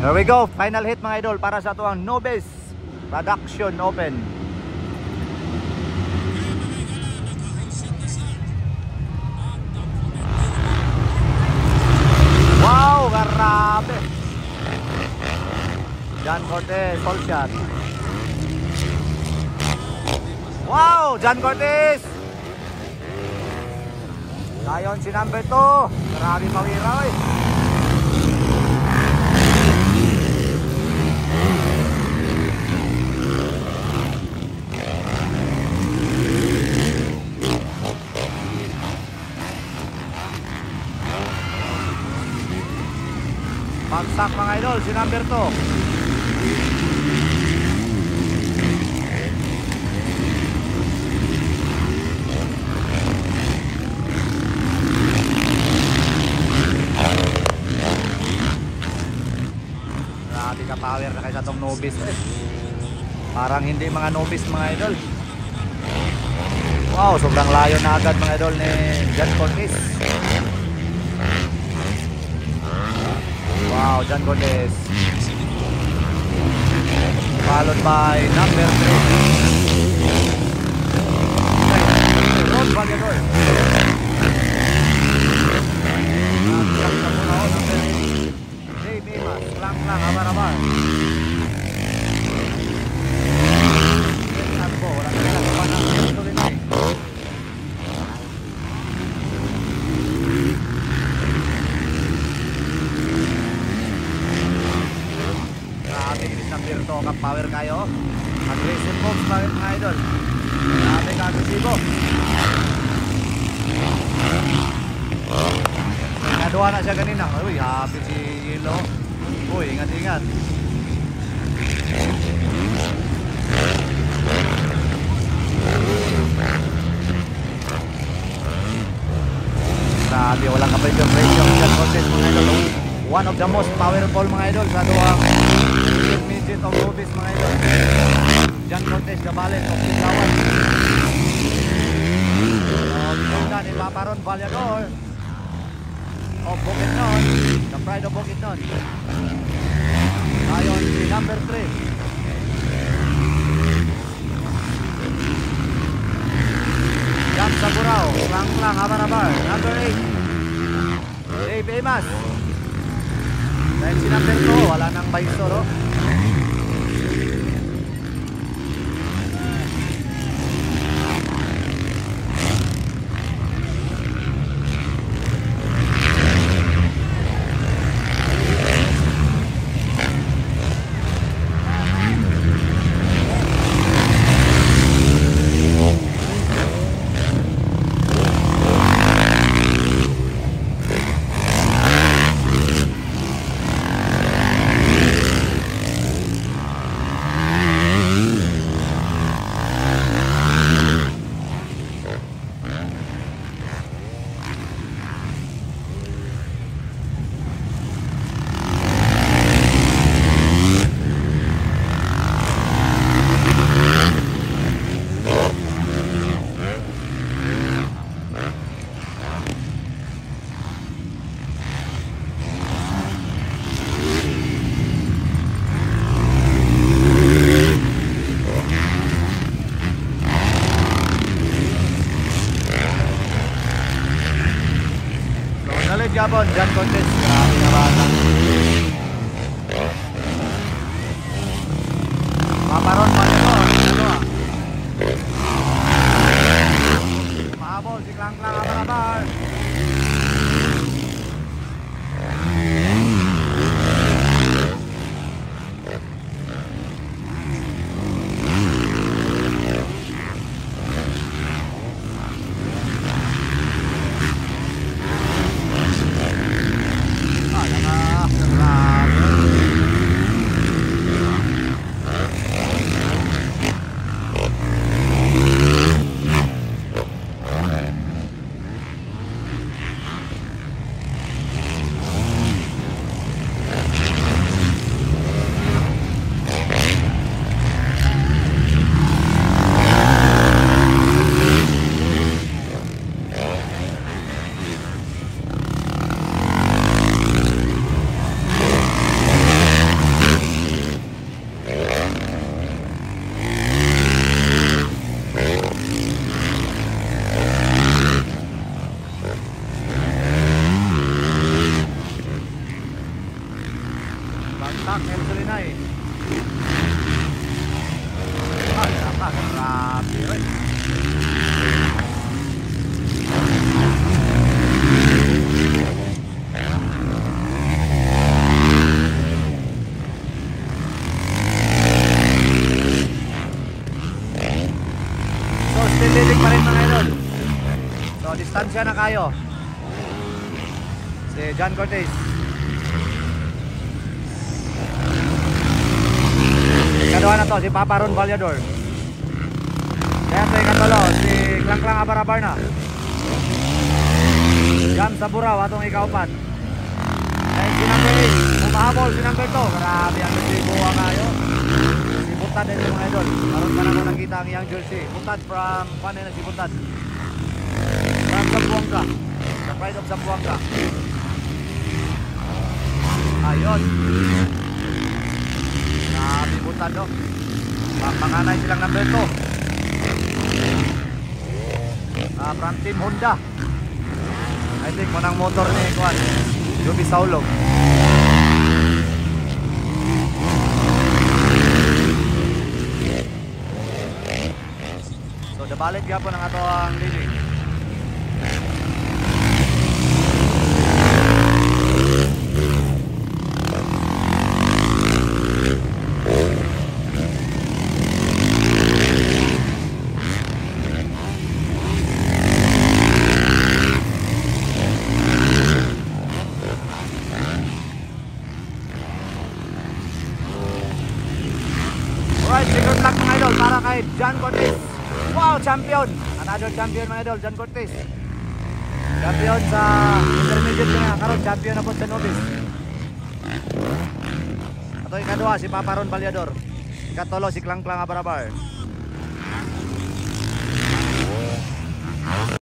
There we go, final hit mga idol para sa tuwang Nobis Production Open. Wow, grabe. John Cortez, full shot. Wow, John Cortez. Layon si number 2. Grabe mawira eh. Bagsak mga idol, si number 2. Grabe ka power na kaysa tong Nobis eh. Parang hindi mga Nobis mga idol. Wow, sobrang layo na agad mga idol ni John Cortez. Wow, John Cortez. Followed by number 3. Ron Vallador. Dave Emas, lang, abar-abar. Wala na lang, tuloy na eh. Kap power kayo. Aggressive moves mga idol. Grabe ka agresibo. Naduha na siya kanina. Uy, happy si Yelo. Uy, ingat-ingat. Grabe, walang ka-pressure dyan contest mga idol. One of the most powerful mga idol sa duwang midget of Nobis mga idol. John Cortez Gabales of Sigawan. Pinundan ni Paparon Vallador of Bukidnon, the pride of Bukidnon. Ayon si number 3. Jam Saburao, lang, abar-abar. Number 8. Dave Emas. Dahil si number 2, wala nang baisoro. Gabon, John Cortez. Grabe na bata. Paparon, Vallador. Mahabol, si Klang, abar-abar. Tak, El Solinay. Ay, naman, grabe rin. So, still leading pa rin mga idol. So, distansya na kayo. Si John Cortez. Ikaduha na to, si Papa Ron Vallador. Kaya ito ikatulo, si Klang Klang Abarabar na. Jam sa Burao, atong ikaupat. Dahil si number 8, umahabol si number 2. Grabe, ang nagsibuha kayo. Si Butad din yung mga idol. Karoon pa na ko nakita ang iyang jersey. Butad from, paano na si Butad? From Zamboanga. The pride of Zamboanga. Ayun. Grabe Butad no. Panganay silang number 2. From Team Honda. I think manang motor ni Kwan Joby Saulog. So dabalit gyapon ang ato ang leading. Alright, second lap mga idol para kay John Cortez. Wow, champion! Another champion mga idol, John Cortez. Champion sa intermediate na karon, champion na po sa novice. Ato ikadua si Papa Ron Vallador. Ikatulo si Klang Klang Abarabar.